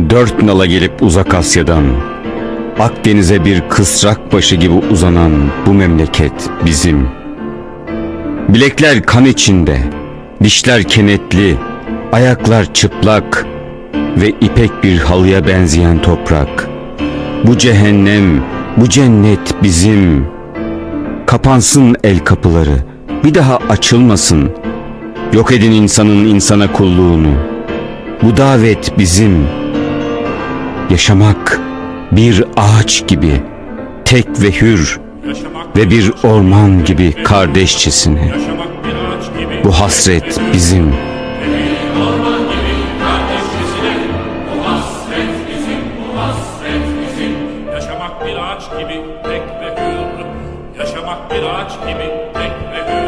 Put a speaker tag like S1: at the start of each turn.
S1: Dört nala gelip uzak Asya'dan Akdeniz'e bir kısrak başı gibi uzanan bu memleket bizim. Bilekler kan içinde, dişler kenetli, ayaklar çıplak ve ipek bir halıya benzeyen toprak. Bu cehennem, bu cennet bizim. Kapansın el kapıları, bir daha açılmasın. Yok edin insanın insana kulluğunu. Bu davet bizim. Yaşamak bir ağaç gibi, tek ve hür ve bir orman gibi kardeşçesine. Bu hasret bizim.
S2: Yaşamak bir ağaç gibi tek ve hür. Yaşamak bir ağaç gibi tek ve hür.